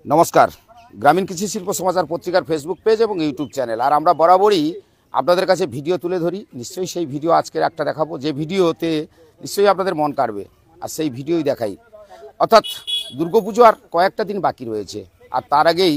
নমস্কার। গ্রামীণ কৃষি শিল্প সমাচার পত্রিকার ফেসবুক পেজ এবং ইউটিউব চ্যানেল, আর আমরা বরাবরই আপনাদের কাছে ভিডিও তুলে ধরি। নিশ্চয়ই সেই ভিডিও আজকের একটা দেখাবো, যে ভিডিওতে নিশ্চয়ই আপনাদের মন কাড়বে, আর সেই ভিডিওই দেখাই। অর্থাৎ দুর্গাপুজো আর কয়েকটা দিন বাকি রয়েছে, আর তার আগেই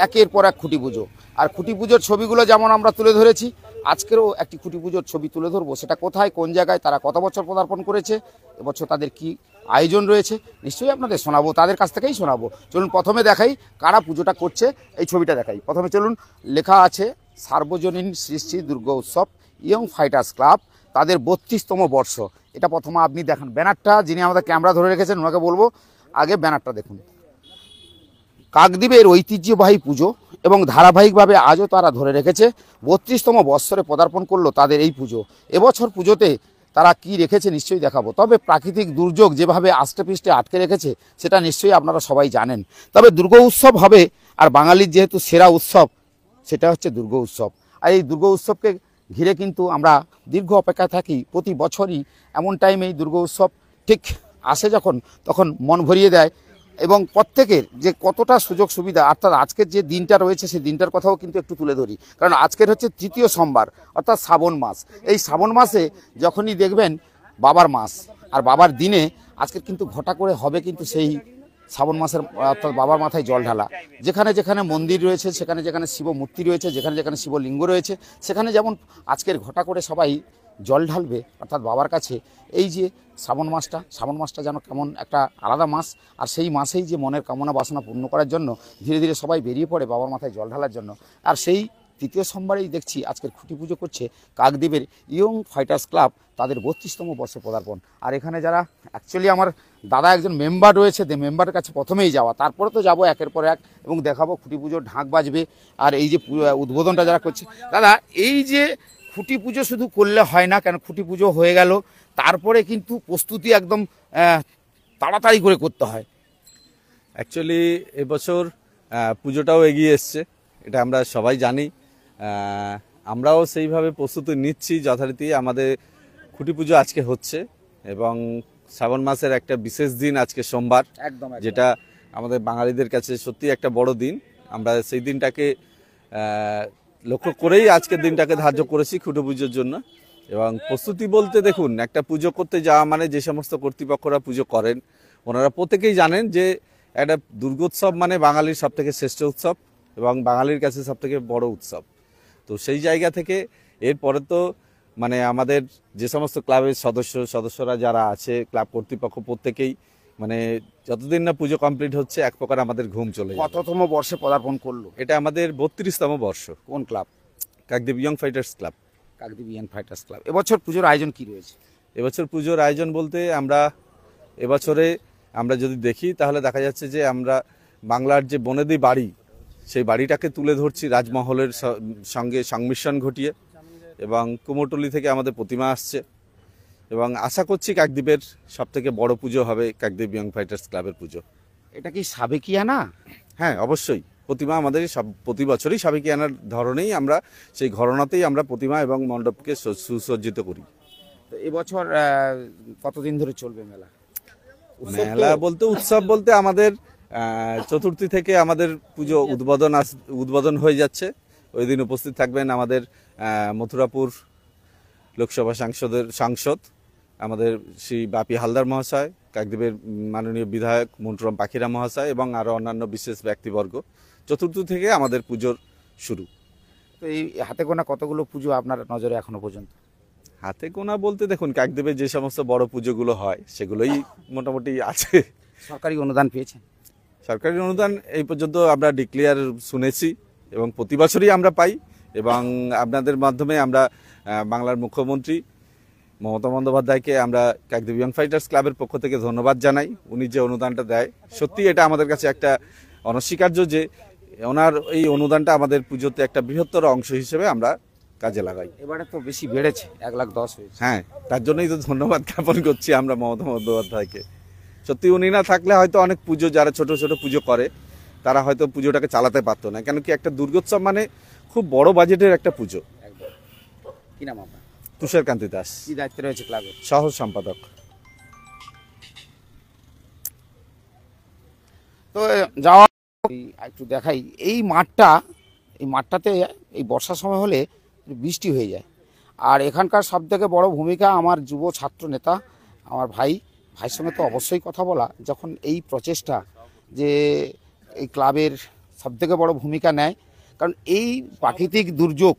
একের পর এক খুঁটি পুজো। আর খুঁটি পুজোর ছবিগুলো যেমন আমরা তুলে ধরেছি, আজকেরও একটি খুঁটি পুজোর ছবি তুলে ধরবো। সেটা কোথায়, কোন জায়গায়, তারা কত বছর পদার্পণ করেছে, এবছর তাদের কি আয়োজন রয়েছে, নিশ্চয়ই আপনাদের শোনাবো, তাদের কাছ থেকেই শোনাবো। চলুন প্রথমে দেখাই কারা পুজোটা করছে, এই ছবিটা দেখাই। প্রথমে চলুন, লেখা আছে সার্বজনীন শ্রী শ্রী দুর্গা উৎসব ইয়ং ফাইটার্স ক্লাব, তাদের 32তম বর্ষ। এটা প্রথমে আপনি দেখান ব্যানারটা, যিনি আমাদের ক্যামেরা ধরে রেখেছেন ওনাকে বলবো আগে ব্যানারটা দেখুন। কাকদ্বীপের ঐতিহ্যবাহী পুজো এবং ধারাবাহিকভাবে আজও তারা ধরে রেখেছে। 32তম বৎসরে পদার্পণ করলো তাদের এই পুজো। এবছর পুজোতে তারা কি রেখেছে নিশ্চয়ই দেখাবো। তবে প্রাকৃতিক দুর্যোগ যেভাবে আষ্টেপৃষ্টে আটকে রেখেছে সেটা নিশ্চয়ই আপনারা সবাই জানেন। তবে দুর্গা উৎসব হবে, আর বাঙালির যেহেতু সেরা উৎসব সেটা হচ্ছে দুর্গা উৎসব। আর এই দুর্গা উৎসবকে ঘিরে কিন্তু আমরা দীর্ঘ অপেক্ষায় থাকি। প্রতি বছরই এমন টাইমেই দুর্গা উৎসব ঠিক আসে যখন, তখন মন ভরিয়ে দেয়। এবং প্রত্যেকের যে কতটা সুযোগ সুবিধা, অর্থাৎ আজকের যে দিনটা রয়েছে সেই দিনটার কথাও কিন্তু একটু তুলে ধরি। কারণ আজকের হচ্ছে তৃতীয় সোমবার, অর্থাৎ শ্রাবণ মাস। এই শ্রাবণ মাসে যখনই দেখবেন বাবার মাস আর বাবার দিনে আজকের কিন্তু ঘটা করে হবে কিন্তু সেই শ্রাবণ মাসের, অর্থাৎ বাবার মাথায় জল ঢালা। যেখানে যেখানে মন্দির রয়েছে, সেখানে যেখানে শিব মূর্তি রয়েছে, যেখানে যেখানে শিবলিঙ্গ রয়েছে, সেখানে যেমন আজকের ঘটা করে সবাই জল ঢালবে, অর্থাৎ বাবার কাছে। এই যে শ্রাবণ মাসটা যেন কেমন একটা আলাদা মাস। আর সেই মাসেই যে মনের কামনা বাসনা পূর্ণ করার জন্য ধীরে ধীরে সবাই বেরিয়ে পড়ে বাবার মাথায় জল ঢালার জন্য। আর সেই তৃতীয় সোমবারেই দেখছি আজকের খুঁটি পুজো করছে কাকদ্বীপের ইয়ং ফাইটার্স ক্লাব, তাদের 32তম বর্ষ পদার্পণ। আর এখানে যারা অ্যাকচুয়ালি আমার দাদা একজন মেম্বার রয়েছে, মেম্বারের কাছে প্রথমেই যাওয়া, তারপরে তো যাবো একের পর এক এবং দেখাবো খুঁটি পুজোর ঢাক বাজবে। আর এই যে উদ্বোধনটা যারা করছে, দাদা এই যে খুঁটি পুজো শুধু করলে হয় না, কেন খুঁটি পুজো হয়ে গেল তারপরে কিন্তু প্রস্তুতি একদম তাড়াতাড়ি করে করতে হয়। অ্যাকচুয়ালি এবছর পুজোটাও এগিয়ে এসছে, এটা আমরা সবাই জানি। আমরাও সেইভাবে প্রস্তুতি নিচ্ছি যথারীতি। আমাদের খুঁটি পুজো আজকে হচ্ছে এবং শ্রাবণ মাসের একটা বিশেষ দিন আজকে সোমবার, একদম যেটা আমাদের বাঙালিদের কাছে সত্যি একটা বড় দিন। আমরা সেই দিনটাকে লক্ষ্য করেই আজকের দিনটাকে ধার্য করেছি খুঁটি পুজোর জন্য। এবং প্রস্তুতি বলতে দেখুন, একটা পুজো করতে যাওয়া মানে যে সমস্ত কর্তৃপক্ষরা পুজো করেন ওনারা প্রত্যেকেই জানেন যে একটা দুর্গোৎসব মানে বাঙালির সবথেকে শ্রেষ্ঠ উৎসব এবং বাঙালির কাছে সবথেকে বড় উৎসব। তো সেই জায়গা থেকে এরপরে তো মানে আমাদের যে সমস্ত ক্লাবের সদস্যরা যারা আছে, ক্লাব কর্তৃপক্ষ প্রত্যেকেই মানে যতদিন না পুজো কমপ্লিট হচ্ছে এক প্রকার আমাদের ঘুম চলে যায়। কততম বর্ষে পদার্পণ করলো? এটা আমাদের 32তম বর্ষ। কোন club? Kakdwip young fighters club. Kakdwip young fighters club. এবছর পুজোর আয়োজন কি রয়েছে? এবছর পুজোর আয়োজন বলতে এবছরে আমরা যদি দেখি তাহলে দেখা যাচ্ছে যে আমরা বাংলার যে বনেদি বাড়ি, সেই বাড়িটাকে তুলে ধরছি রাজমহলের সঙ্গে সংমিশ্রণ ঘটিয়ে। এবং কুমোরটুলি থেকে আমাদের প্রতিমা আসছে এবং আশা করছি কাকদ্বীপের সবথেকে বড় পুজো হবে কাকদ্বীপ ইয়ং ফাইটার্স ক্লাবের পুজো। এটা কি সাবেকিয়ানা? হ্যাঁ, অবশ্যই। প্রতিমা আমাদের প্রতি বছরই সাবেকিয়ানার ধরনেই আমরা সেই ঘরনাতেই আমরা প্রতিমা এবং মণ্ডপকে সুসজ্জিত করি। তো এবছর কতদিন ধরে চলবে মেলা? মেলা বলতে উৎসব বলতে আমাদের চতুর্থী থেকে আমাদের পুজো উদ্বোধন হয়ে যাচ্ছে। ওই দিন উপস্থিত থাকবেন আমাদের মথুরাপুর লোকসভা সাংসদ আমাদের শ্রী বাপি হালদার মহাশয়, কাকদ্বীপের মাননীয় বিধায়ক মন্টুরাম পাখিরা মহাশয় এবং আরও অন্যান্য বিশেষ ব্যক্তিবর্গ। চতুর্থী থেকে আমাদের পুজোর শুরু। তো এই হাতে গোনা কতগুলো পুজো আপনার নজরে এখনো পর্যন্ত? হাতে গোনা বলতে দেখুন, কাকদ্বীপের যে সমস্ত বড় পুজোগুলো হয় সেগুলোই মোটামুটি আছে। সরকারি অনুদান পেয়েছেন? সরকারি অনুদান এই পর্যন্ত আমরা ডিক্লেয়ার শুনেছি এবং প্রতি বছরই আমরা পাই। এবং আপনাদের মাধ্যমে আমরা বাংলার মুখ্যমন্ত্রী মমতা বন্দ্যোপাধ্যায়কে আমরা কাকদ্বীপ ইয়ং ফাইটার্স ক্লাবের পক্ষ থেকে ধন্যবাদ জানাই। উনি যে অনুদানটা দেয়, সত্যি এটা আমাদের কাছে একটা অনস্বীকার্য যে ওনার এই অনুদানটা আমাদের পুজোতে একটা বৃহত্তর অংশ হিসেবে আমরা কাজে লাগাই। এবারে তো বেশি বেড়েছে, 1,10,000 হয়েছে। হ্যাঁ, তার জন্যই তো ধন্যবাদ জ্ঞাপন করছি আমরা মমতা বন্দ্যোপাধ্যায়কে। সত্যি উনি না থাকলে হয়তো অনেক পুজো, যারা ছোট ছোট পুজো করে তারা হয়তো পুজোটাকে চালাতে পারতো না। কেন কি, একটা দুর্গোৎসব মানে খুব বড় বাজেটের একটা পুজো। একদম। কি নাম আপনার? তুষারকান্তি দাস। কি দায়িত্বে রয়েছে ক্লাবের? সহ সম্পাদক। তো যাওয়া একটু দেখাই এই মাঠটাতে এই বর্ষার সময় হলে বৃষ্টি হয়ে যায়। আর এখানকার সবথেকে বড় ভূমিকা আমার যুব ছাত্র নেতা আমার ভাইয়ের সঙ্গে তো অবশ্যই কথা বলা, যখন এই প্রচেষ্টা যে এই ক্লাবের সবথেকে বড় ভূমিকা নেয়, কারণ এই প্রাকৃতিক দুর্যোগ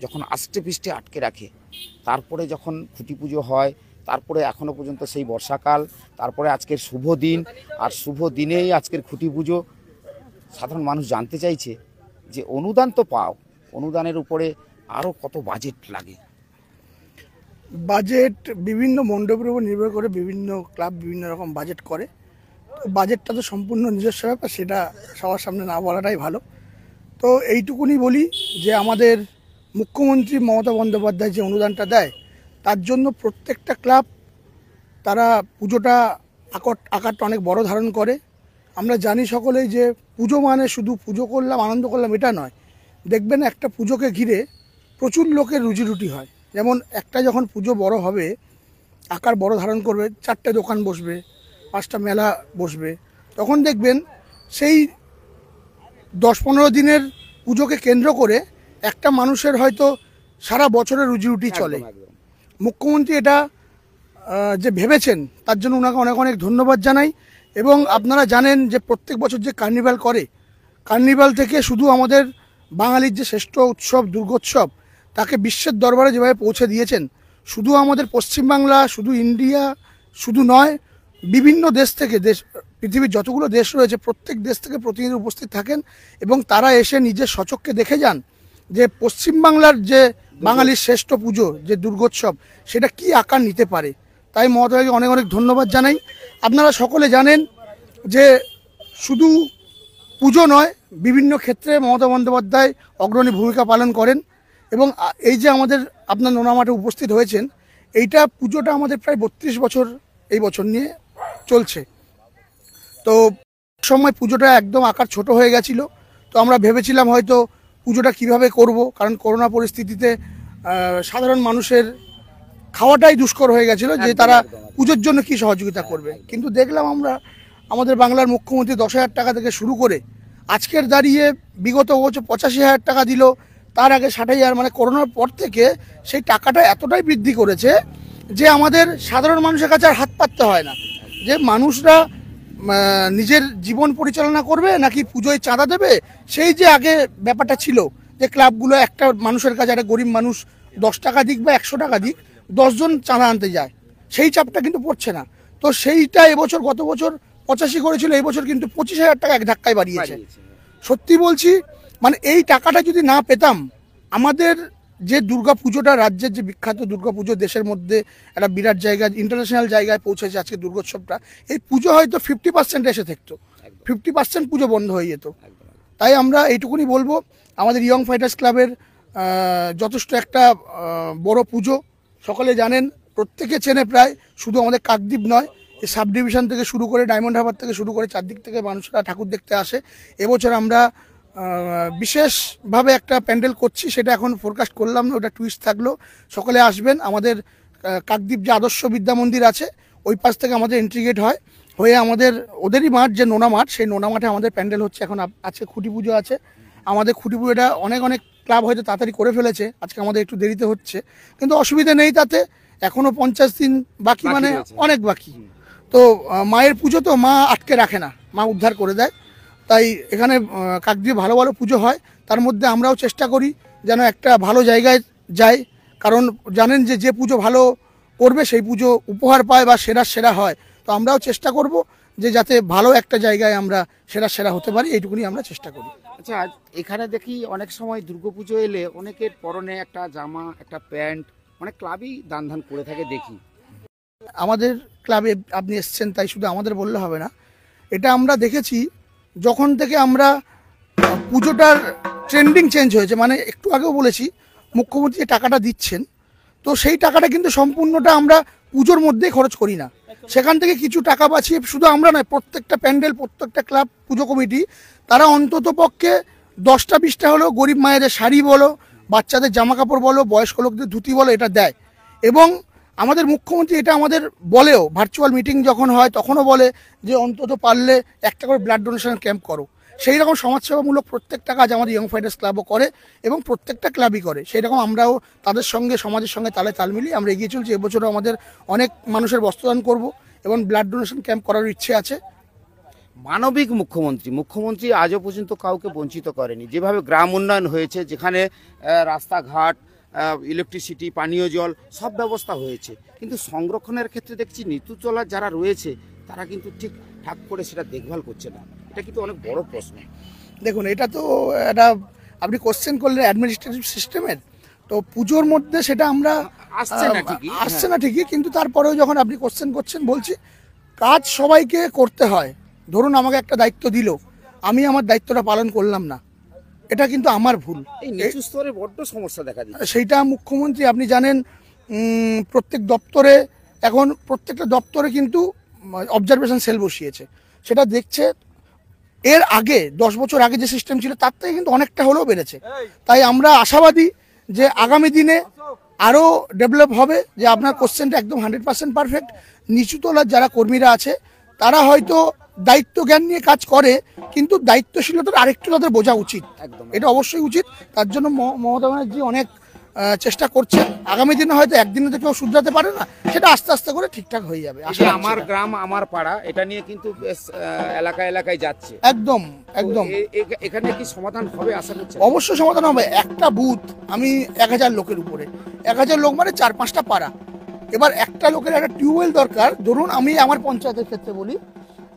যখন আষ্টে পৃষ্ঠে আটকে রাখে, তারপরে যখন খুঁটি পুজো হয়, তারপরে এখনও পর্যন্ত সেই বর্ষাকাল, তারপরে আজকের শুভ দিন, আর শুভ দিনেই আজকের খুঁটি পুজো। সাধারণ মানুষ জানতে চাইছে যে অনুদান তো পাও, অনুদানের উপরে আরও কত বাজেট লাগে? বাজেট বিভিন্ন মণ্ডপের উপর নির্ভর করে বিভিন্ন ক্লাব বিভিন্ন রকম বাজেট করে। তো বাজেটটা তো সম্পূর্ণ নিজস্ব ব্যাপার, সেটা সবার সামনে না বলাটাই ভালো। তো এইটুকুনি বলি যে আমাদের মুখ্যমন্ত্রী মমতা বন্দ্যোপাধ্যায় যে অনুদানটা দেয়, তার জন্য প্রত্যেকটা ক্লাব তারা পুজোটা আকারটা অনেক বড় ধারণ করে। আমরা জানি সকলেই যে পুজো মানে শুধু পুজো করলাম আনন্দ করলাম এটা নয়। দেখবেন একটা পুজোকে ঘিরে প্রচুর লোকের রুজি রুটি হয়। যেমন একটা যখন পুজো বড় হবে, আকার বড় ধারণ করবে, 4টে দোকান বসবে, 5টা মেলা বসবে, তখন দেখবেন সেই 10-15 দিনের পুজোকে কেন্দ্র করে একটা মানুষের হয়তো সারা বছরের রুজি রুটি চলে। মুখ্যমন্ত্রী এটা যে ভেবেছেন তার জন্য ওনাকে অনেক অনেক ধন্যবাদ জানাই। এবং আপনারা জানেন যে প্রত্যেক বছর যে কার্নিভাল করে, কার্নিভাল থেকে শুধু আমাদের বাঙালির যে শ্রেষ্ঠ উৎসব দুর্গোৎসব, তাকে বিশ্বের দরবারে যেভাবে পৌঁছে দিয়েছেন, শুধু আমাদের পশ্চিমবাংলা, শুধু ইন্ডিয়া, শুধু নয়, বিভিন্ন দেশ থেকে পৃথিবীর যতগুলো দেশ রয়েছে প্রত্যেক দেশ থেকে প্রতিনিধি উপস্থিত থাকেন এবং তারা এসে নিজের স্বচক্ষে দেখে যান যে পশ্চিমবাংলার যে বাঙালির শ্রেষ্ঠ পুজো যে দুর্গোৎসব, সেটা কি আকার নিতে পারে। তাই মহোদয়কে অনেক অনেক ধন্যবাদ জানাই। আপনারা সকলে জানেন যে শুধু পুজো নয়, বিভিন্ন ক্ষেত্রে মমতা বন্দ্যোপাধ্যায় অগ্রণী ভূমিকা পালন করেন। এবং এই যে আমাদের আপনার নোনা মাঠে উপস্থিত হয়েছেন, এইটা পুজোটা আমাদের প্রায় 32 বছর এই বছর নিয়ে চলছে। তো সময় পুজোটা একদম আকার ছোট হয়ে গেছিলো। তো আমরা ভেবেছিলাম হয়তো পুজোটা কিভাবে করব, কারণ করোনা পরিস্থিতিতে সাধারণ মানুষের খাওয়াটাই দুষ্কর হয়ে গেছিলো যে তারা পুজোর জন্য কি সহযোগিতা করবে। কিন্তু দেখলাম আমরা আমাদের বাংলার মুখ্যমন্ত্রী 10,000 টাকা থেকে শুরু করে আজকের দাঁড়িয়ে বিগত বছর 85,000 টাকা দিল, তার আগে 60,000, মানে করোনার পর থেকে সেই টাকাটা এতটাই বৃদ্ধি করেছে যে আমাদের সাধারণ মানুষের কাছে আর হাত পাততে হয় না। যে মানুষরা নিজের জীবন পরিচালনা করবে নাকি পুজোয় চাঁদা দেবে, সেই যে আগে ব্যাপারটা ছিল যে ক্লাবগুলো একটা মানুষের কাছে, একটা গরিব মানুষ 10 টাকা দিক বা 100 টাকা দিক, 10 জন চাঁদা আনতে যায়, সেই চাপটা কিন্তু পড়ছে না। তো সেইটা এবছর, গত বছর 85 করেছিল, এই বছর কিন্তু 25,000 টাকা এক ধাক্কায় বাড়িয়েছে। সত্যি বলছি, মানে এই টাকাটা যদি না পেতাম, আমাদের যে দুর্গা পুজোটা, রাজ্যের যে বিখ্যাত দুর্গা পুজো, দেশের মধ্যে একটা বিরাট জায়গা, ইন্টারন্যাশনাল জায়গায় পৌঁছেছে আজকে দুর্গোৎসবটা, এই পুজো হয়তো 50% এসে থাকতো, 50% পুজো বন্ধ হয়ে যেত। তাই আমরা এইটুকুনি বলবো, আমাদের ইয়ং ফাইটার্স ক্লাবের যথেষ্ট একটা বড় পুজো, সকলে জানেন, প্রত্যেকে চেনে প্রায়, শুধু আমাদের কাকদ্বীপ নয়, এই সাব ডিভিশন থেকে শুরু করে ডায়মন্ড হারবার থেকে শুরু করে চারদিক থেকে মানুষরা ঠাকুর দেখতে আসে। এবছর আমরা বিশেষভাবে একটা প্যান্ডেল করছি, সেটা এখন ফোরকাস্ট করলাম না, ওটা টুইস্ট থাকলো। সকলে আসবেন। আমাদের কাকদ্বীপ যে আদর্শ বিদ্যা মন্দির আছে, ওই পাশ থেকে আমাদের এন্ট্রি গেট হয়ে আমাদের ওদেরই মাঠ, যে নোনা মাঠ, সেই নোনা মাঠে আমাদের প্যান্ডেল হচ্ছে। এখন আজকে খুঁটি পুজো আছে, আমাদের খুঁটি পুজোটা অনেক অনেক ক্লাব হয়তো তাড়াতাড়ি করে ফেলেছে, আজকে আমাদের একটু দেরিতে হচ্ছে, কিন্তু অসুবিধা নেই তাতে, এখনও 50 দিন বাকি, মানে অনেক বাকি। তো মায়ের পুজো তো মা আটকে রাখে না, মা উদ্ধার করে দেয়। তাই এখানে কাকদ্বীপে ভালো ভালো পুজো হয়, তার মধ্যে আমরাও চেষ্টা করি যেন একটা ভালো জায়গায় যাই, কারণ জানেন যে যে পুজো ভালো করবে সেই পুজো উপহার পায় বা সেরা হয়। তো আমরাও চেষ্টা করব যে যাতে ভালো একটা জায়গায় আমরা সেরা হতে পারি, এইটুকুনি আমরা চেষ্টা করি। আচ্ছা, এখানে দেখি অনেক সময় দুর্গাপুজো এলে অনেকের পরনে একটা জামা, একটা প্যান্ট, অনেক ক্লাবই দান করে থাকে দেখি। আমাদের ক্লাবে আপনি এসছেন তাই শুধু আমাদের বললে হবে না, এটা আমরা দেখেছি যখন থেকে আমরা পুজোটার ট্রেন্ডিং চেঞ্জ হয়েছে। মানে একটু আগেও বলেছি, মুখ্যমন্ত্রী যে টাকাটা দিচ্ছেন, তো সেই টাকাটা কিন্তু সম্পূর্ণটা আমরা পুজোর মধ্যেই খরচ করি না, সেখান থেকে কিছু টাকা বাঁচিয়ে শুধু আমরা নয়, প্রত্যেকটা প্যান্ডেল, প্রত্যেকটা ক্লাব, পুজো কমিটি, তারা অন্তত পক্ষে 10টা-20টা হলেও গরিব মায়েদের শাড়ি বলো, বাচ্চাদের জামা কাপড় বলো, বয়স্ক লোকদের ধুতি বলো, এটা দেয়। এবং আমাদের মুখ্যমন্ত্রী এটা আমাদের বলেও, ভার্চুয়াল মিটিং যখন হয় তখনও বলে যে অন্তত পারলে একটা করে ব্লাড ডোনেশন ক্যাম্প করো। সেই রকম সমাজসেবামূলক প্রত্যেকটা কাজ আমাদের ইয়ং ফাইটার্স ক্লাবও করে এবং প্রত্যেকটা ক্লাবই করে। সেই রকম আমরাও তাদের সঙ্গে, সমাজের সঙ্গে তালে তাল মিলিয়ে আমরা এগিয়ে চলছি। এবছরও আমাদের অনেক মানুষের বস্ত্রদান করব এবং ব্লাড ডোনেশন ক্যাম্প করার ইচ্ছে আছে। মানবিক মুখ্যমন্ত্রী আজও পর্যন্ত কাউকে বঞ্চিত করেনি। যেভাবে গ্রাম উন্নয়ন হয়েছে, যেখানে রাস্তাঘাট, ইলেকট্রিসিটি, পানীয় জল সব ব্যবস্থা হয়েছে, কিন্তু সংরক্ষণের ক্ষেত্রে দেখছি নিতুতলার যারা রয়েছে তারা কিন্তু ঠিক ঠাক করে সেটা দেখভাল করছে না। এটা কিন্তু অনেক বড় প্রশ্ন। দেখুন, এটা তো একটা আপনি কোশ্চেন করলেন অ্যাডমিনিস্ট্রেটিভ সিস্টেমের, তো পুজোর মধ্যে সেটা আমরা আসছে না ঠিকই, কিন্তু তারপরেও যখন আপনি কোশ্চেন করছেন বলছি কাজ সবাইকে করতে হয়। ধরুন আমাকে একটা দায়িত্ব দিল, আমি আমার দায়িত্বটা পালন করলাম না, এটা কিন্তু আমার ভুল। এই নিচু স্তরে বড্ড সমস্যা দেখা দিচ্ছে। সেইটা মুখ্যমন্ত্রী, আপনি জানেন প্রত্যেক দপ্তরে এখন প্রত্যেকটা দপ্তরে কিন্তু অবজারভেশন সেল বসিয়েছে, সেটা দেখছে। এর আগে 10 বছর আগে যে সিস্টেম ছিল তার থেকে কিন্তু অনেকটা হলেও বেড়েছে। তাই আমরা আশাবাদী যে আগামী দিনে আরও ডেভেলপ হবে, যে আপনার কোশ্চেনটা একদম 100% পারফেক্ট। নিচুতলার যারা কর্মীরা আছে তারা হয়তো দায়িত্ব জ্ঞান নিয়ে কাজ করে, কিন্তু দায়িত্বশীলতার আরেকটু তাদের বোঝা উচিত, এটা অবশ্যই উচিত। তার জন্য মমতা ব্যানার্জি অনেক চেষ্টা করছেন। আগামী দিনে হয়তো একদিনে তো কেউ শুধরাতে পারে না, সেটা আস্তে আস্তে করে ঠিকঠাক হয়ে যাবে। আসলে আমার গ্রাম আমার পাড়া, এটা নিয়ে কিন্তু বেশ এলাকায় এলাকায় যাচ্ছে। একদম একদম এখানে কি সমাধান হবে আশা করছেন? অবশ্যই সমাধান হবে। একটা বুথ, আমি 1000 লোকের উপরে, 1000 লোক মানে 4-5টা পাড়া। এবার একটা লোকের একটা টিউবওয়েল দরকার। ধরুন আমি আমার পঞ্চায়েতের ক্ষেত্রে বলি,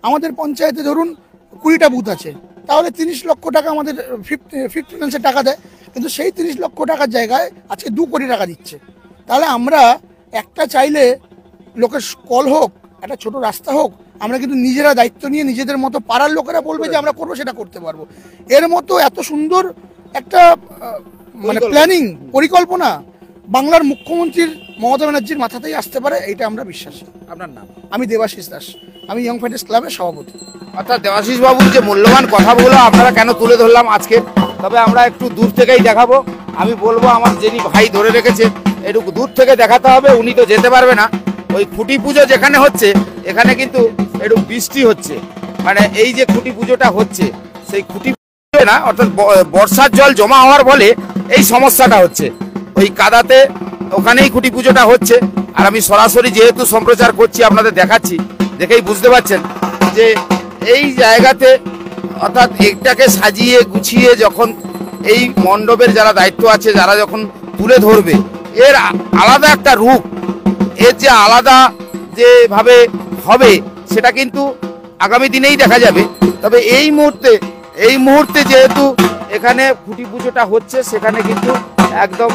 আমাদের পঞ্চায়েতে ধরুন 20টা বুথ আছে, তাহলে 30 লক্ষ টাকা আমাদের 50 টাকা দেয়, কিন্তু সেই 30 লক্ষ টাকার জায়গায় আজকে 2 কোটি টাকা দিচ্ছে। তাহলে আমরা একটা চাইলে লোকের কল হোক, একটা ছোট রাস্তা হোক, আমরা কিন্তু নিজেরা দায়িত্ব নিয়ে নিজেদের মতো পাড়ার লোকেরা বলবে যে আমরা করবো, সেটা করতে পারবো। এর মতো এত সুন্দর একটা মানে প্ল্যানিং, পরিকল্পনা বাংলার মুখ্যমন্ত্রীর মমতা ব্যানার্জির মাথাতেই আসতে পারে, এটা আমরা বিশ্বাসী। আপনার নাম? আমি দেবাশিস দাস, আমি ইয়ং ফাইটার্স ক্লাবের সভাপতি। অর্থাৎ দেবাশিস বাবুর যে মূল্যবান কথাগুলো আপনারা কেন তুলে ধরলাম আজকে, তবে আমরা একটু দূর থেকেই দেখাবো। আমি বলবো আমার যিনি ভাই ধরে রেখেছে একটু দূর থেকে দেখাতে হবে, উনি তো যেতে পারবে না। ওই খুঁটি পুজো যেখানে হচ্ছে, এখানে কিন্তু একটু বৃষ্টি হচ্ছে, মানে এই যে খুঁটি পুজোটা হচ্ছে সেই খুঁটি পুজো না, অর্থাৎ বর্ষার জল জমা হওয়ার ফলে এই সমস্যাটা হচ্ছে। ওই কাদাতে ওখানেই খুঁটি পুজোটা হচ্ছে। আর আমি সরাসরি যেহেতু সম্প্রচার করছি আপনাদের দেখাচ্ছি, দেখেই বুঝতে পারছেন যে এই জায়গাতে অর্থাৎ এটাকে সাজিয়ে গুছিয়ে যখন এই মণ্ডপের যারা দায়িত্ব আছে, যারা যখন তুলে ধরবে, এর আলাদা একটা রূপ, এর যে আলাদা যেভাবে হবে সেটা কিন্তু আগামী দিনেই দেখা যাবে। তবে এই মুহূর্তে যেহেতু এখানে খুঁটি পুজোটা হচ্ছে, সেখানে কিন্তু একদম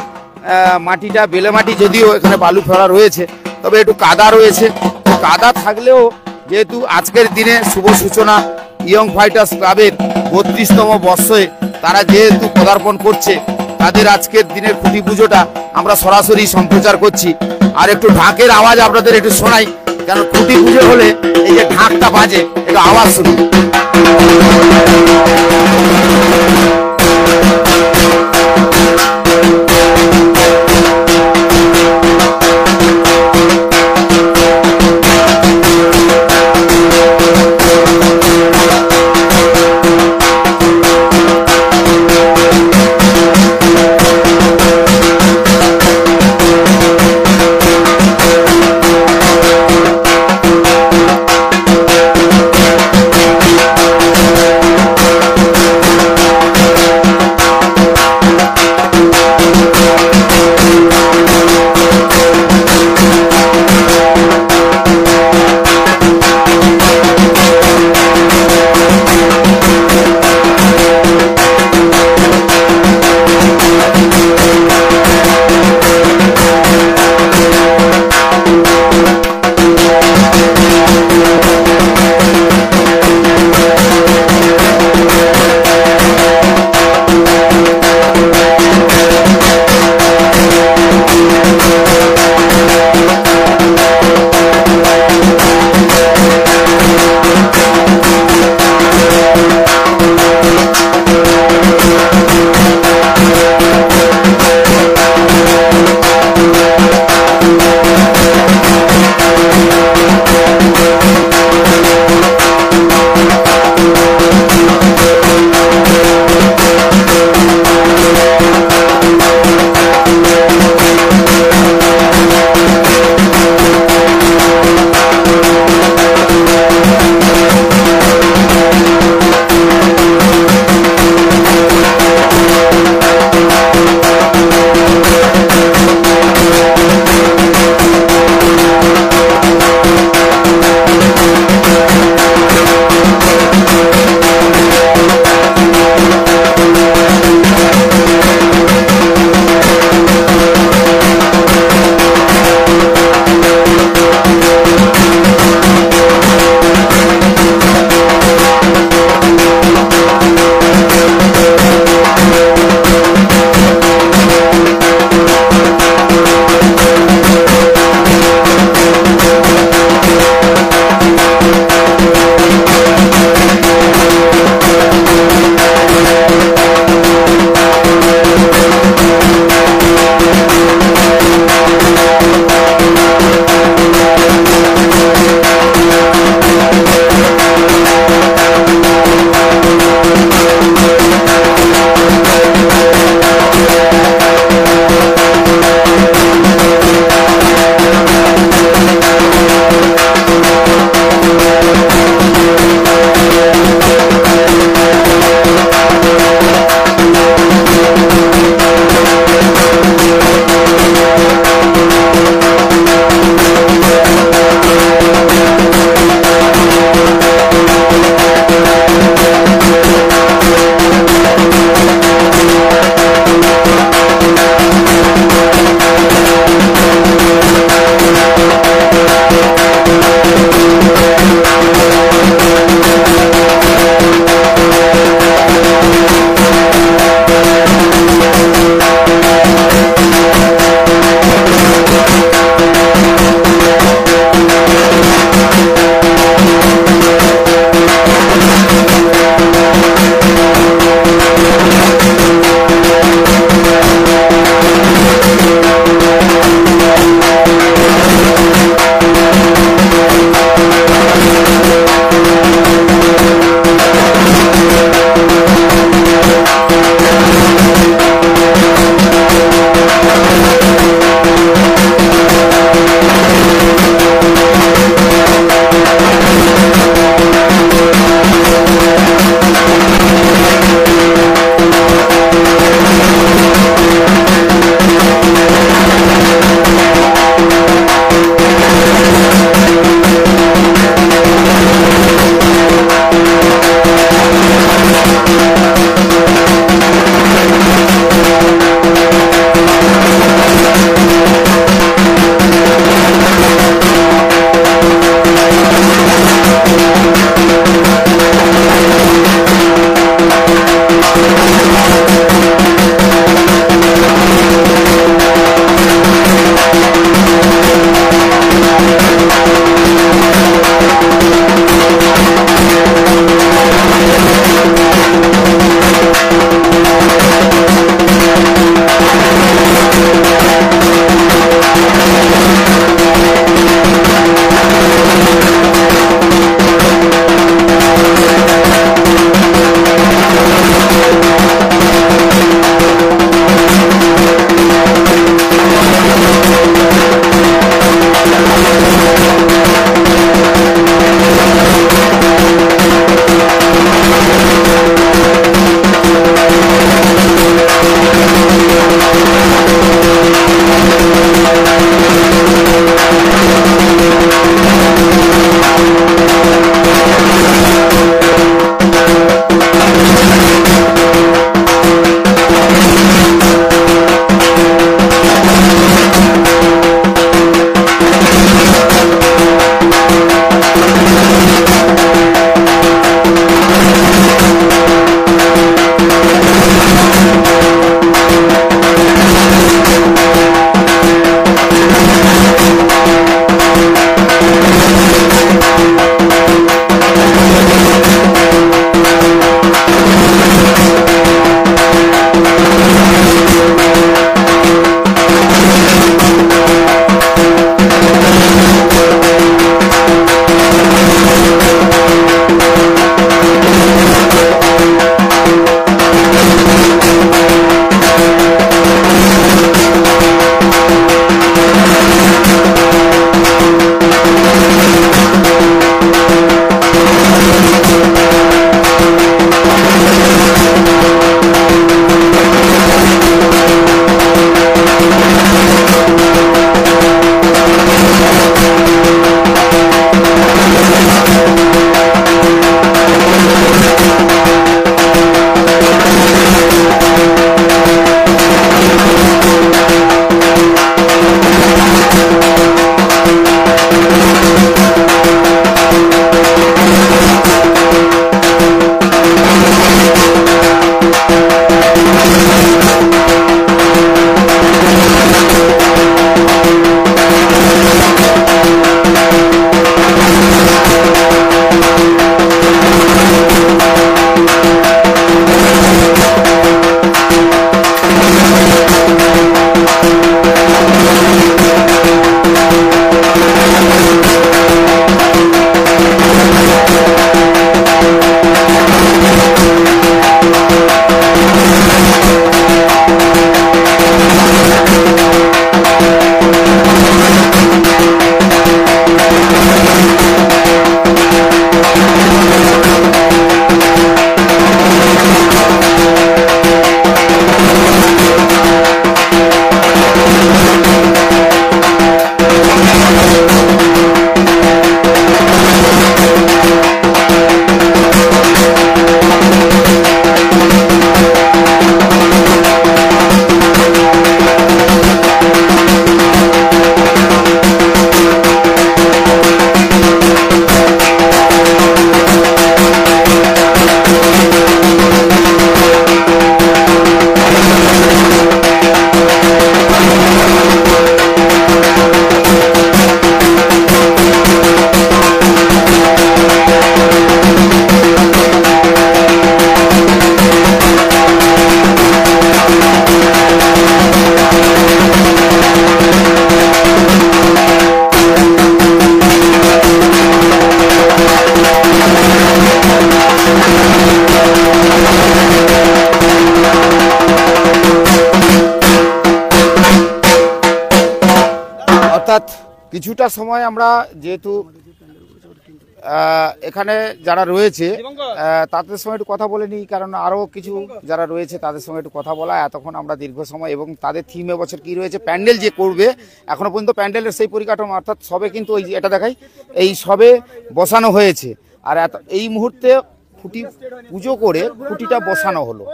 মাটিটা বেলে মাটি, যদিও এখানে বালু ফেলা রয়েছে, তবে একটু কাদা রয়েছে। কাদা থাকলেও যেহেতু আজকের দিনে শুভ সূচনা ইয়ং ফাইটার্স ক্লাবের 32তম বর্ষে তারা যেহেতু পদার্পণ করছে, তাদের আজকের দিনের খুঁটি পুজোটা আমরা সরাসরি সম্প্রচার করছি। আর একটু ঢাকের আওয়াজ আপনাদের একটু শোনাই, কারণ খুঁটি পুজো হলে এই যে ঢাকটা বাজে, একটু আওয়াজ শুনুন। কিছুটা সময় আমরা যেহেতু এখানে যারা রয়েছে তাদের সঙ্গে একটু কথা বলে নিই, কারণ আরও কিছু যারা রয়েছে তাদের সঙ্গে একটু কথা বলা, এতক্ষণ আমরা দীর্ঘ সময় এবং তাদের থিম এবছর কী রয়েছে, প্যান্ডেল যে করবে এখনও পর্যন্ত প্যান্ডেলের সেই পরিকাঠামো, অর্থাৎ সবে কিন্তু ওই এটা দেখাই, এই সবে বসানো হয়েছে। আর এই মুহূর্তে খুঁটি পুজো করে খুঁটিটা বসানো হলো।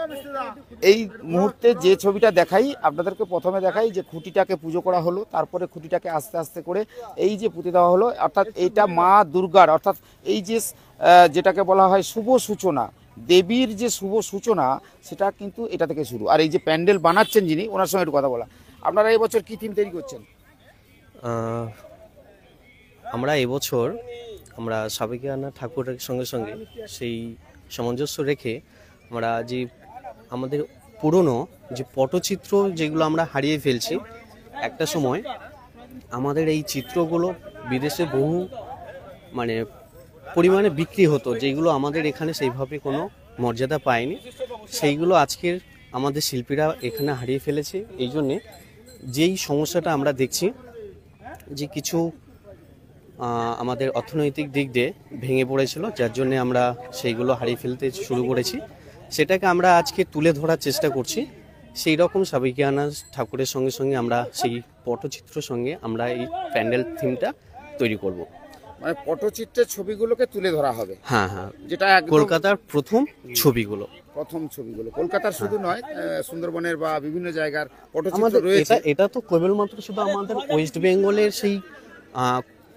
এই মুহূর্তে যে ছবিটা দেখাই আপনাদেরকে, প্রথমে দেখাই যে খুঁটিটাকে পুজো করা হলো, তারপরে খুঁটিটাকে আস্তে আস্তে করে এই যে পুঁতে দেওয়া হলো, অর্থাৎ এইটা মা দুর্গার, অর্থাৎ এই যে যেটাকে বলা হয় শুভ সূচনা, দেবীর যে শুভ সূচনা, সেটা কিন্তু এটা থেকে শুরু। আর এই যে প্যান্ডেল বানাচ্ছেন যিনি, ওনার সঙ্গে একটু কথা বলা। আপনারা এই বছর কি থিম তৈরি করছেন? আমরা এবছর আমরা সাবেকিয়ানা ঠাকুরের সঙ্গে সঙ্গে সেই সামঞ্জস্য রেখে আমরা যে আমাদের পুরনো যে পটচিত্র যেগুলো আমরা হারিয়ে ফেলছি, একটা সময় আমাদের এই চিত্রগুলো বিদেশে বহু মানে পরিমাণে বিক্রি হতো, যেগুলো আমাদের এখানে সেইভাবে কোনো মর্যাদা পায়নি, সেইগুলো আজকের আমাদের শিল্পীরা এখানে হারিয়ে ফেলেছে। এই জন্যে যেই সমস্যাটা আমরা দেখছি যে কিছু আমাদের অর্থনৈতিক দিক দিয়ে ভেঙে পড়েছিল, যার জন্য আমরা সেইগুলো হারিয়ে ফেলতে শুরু করেছি, সেটাকে আমরা আজকে তুলে ধরার চেষ্টা করছি। সেই রকম সাবেকিয়ানা ঠাকুরের সঙ্গে সঙ্গে আমরা সেই পটচিত্রের সঙ্গে আমরা এই প্যান্ডেল থিমটা তৈরি করব। মানে পটচিত্রের ছবিগুলোকে তুলে ধরা হবে? হ্যাঁ হ্যাঁ, যেটা কলকাতার প্রথম ছবিগুলো, কলকাতার শুধু নয়, সুন্দরবনের বা বিভিন্ন জায়গার পটচিত্র রয়েছে। এটা তো কেবলমাত্র শুধু আমাদের ওয়েস্ট বেঙ্গলের সেই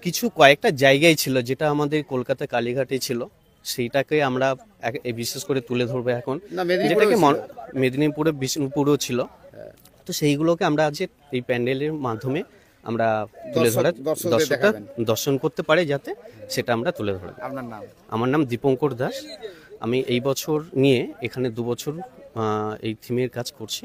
কিছু কয়েকটা জায়গায় ছিল, যেটা আমাদের কলকাতা কালীঘাটে ছিল, সেইটাকে আমরা বিশেষ করে তুলে ধরবো এখন, যেটাকে মেদিনীপুরে বিষ্ণুপুরও ছিল। তো সেইগুলোকে আমরা আজ এই প্যান্ডেলের মাধ্যমে আমরা তুলে ধরার, দর্শকরা দর্শন করতে পারে যাতে, সেটা আমরা তুলে ধরবো। আপনার নাম? আমার নাম দীপঙ্কর দাস। আমি এই বছর নিয়ে এখানে 2 বছর এই থিমের কাজ করছি।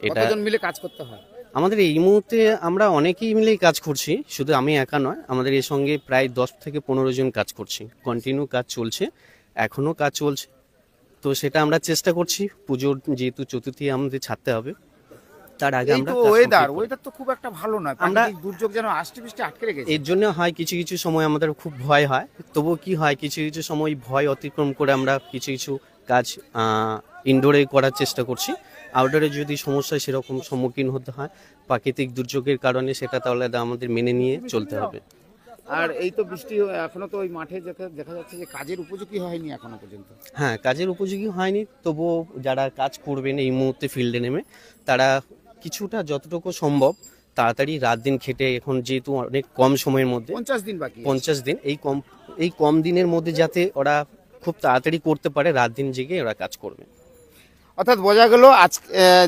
এটা কতজন মিলে কাজ করতে হয়? আমাদের এই মুহূর্তে আমরা অনেকেই মিলেই কাজ করছি, শুধু আমি একা নয়, আমাদের এর সঙ্গে প্রায় 10 থেকে 15 জন কাজ করছি। কন্টিনিউ কাজ চলছে, এখনো কাজ চলছে। তো সেটা আমরা চেষ্টা করছি, পুজোর যেহেতু চতুর্থী আমাদের ছাড়তে হবে, তার আগে আমরা ওয়েদার তো খুব একটা ভালো নয়, আমরা দুর্যোগ যেন বৃষ্টি আটকে রেখেছে। এর জন্য হয় কিছু কিছু সময় আমাদের খুব ভয় হয়, তবুও কি হয় কিছু কিছু সময় ভয় অতিক্রম করে আমরা কিছু কিছু কাজ ইনডোরে করার চেষ্টা করছি। আউটডোরে যদি সমস্যায় সেরকম সম্মুখীন হতে হয় প্রাকৃতিক দুর্যোগের কারণে, সেটা তাহলে আমাদের মেনে নিয়ে চলতে হবে। আর এই তো বৃষ্টি এখনো তো ওই মাঠে দেখা যাচ্ছে যে কাজের উপযোগী হয়নি এখনো পর্যন্ত। হ্যাঁ, কাজের উপযোগী হয়নি, তবুও যারা কাজ করবেন এই মুহূর্তে ফিল্ডে নেমে, তারা কিছুটা যতটুকু সম্ভব তাড়াতাড়ি রাত দিন খেটে, এখন যেহেতু অনেক কম সময়ের মধ্যে 50 দিন বাকি, 50 দিন, এই কম দিনের মধ্যে যাতে ওরা খুব তাড়াতাড়ি করতে পারে, রাত দিন জেগে ওরা কাজ করবে। অর্থাৎ বোঝা গেল আজ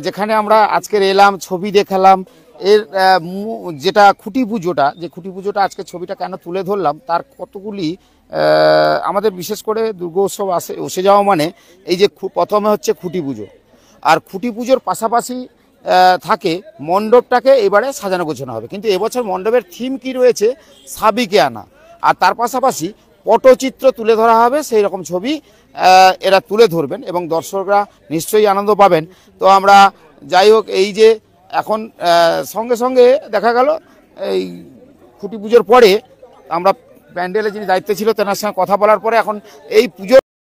যেখানে আমরা আজকের এলাম, ছবি দেখালাম, এর যেটা খুঁটি পুজোটা আজকে ছবিটা কেন তুলে ধরলাম, তার কতগুলি আমাদের বিশেষ করে দুর্গোৎসব এসে যাওয়া মানে এই যে প্রথমে হচ্ছে খুঁটি পুজো, আর খুঁটি পুজোর পাশাপাশি থাকে মণ্ডপটাকে এবারে সাজানো গোছানো হবে। কিন্তু এবছর মণ্ডপের থিম কি রয়েছে, সাবেকিয়ানা, আর তার পাশাপাশি পটচিত্র তুলে ধরা হবে, সেই রকম ছবি এরা তুলে ধরবেন এবং দর্শকরা নিশ্চয়ই আনন্দ পাবেন। তো আমরা যাই হোক, এই যে এখন সঙ্গে সঙ্গে দেখা গেল এই খুঁটি পুজোর পরে আমরা প্যান্ডেলে যিনি দায়িত্বে ছিল তেনার সঙ্গে কথা বলার পরে এখন এই পুজো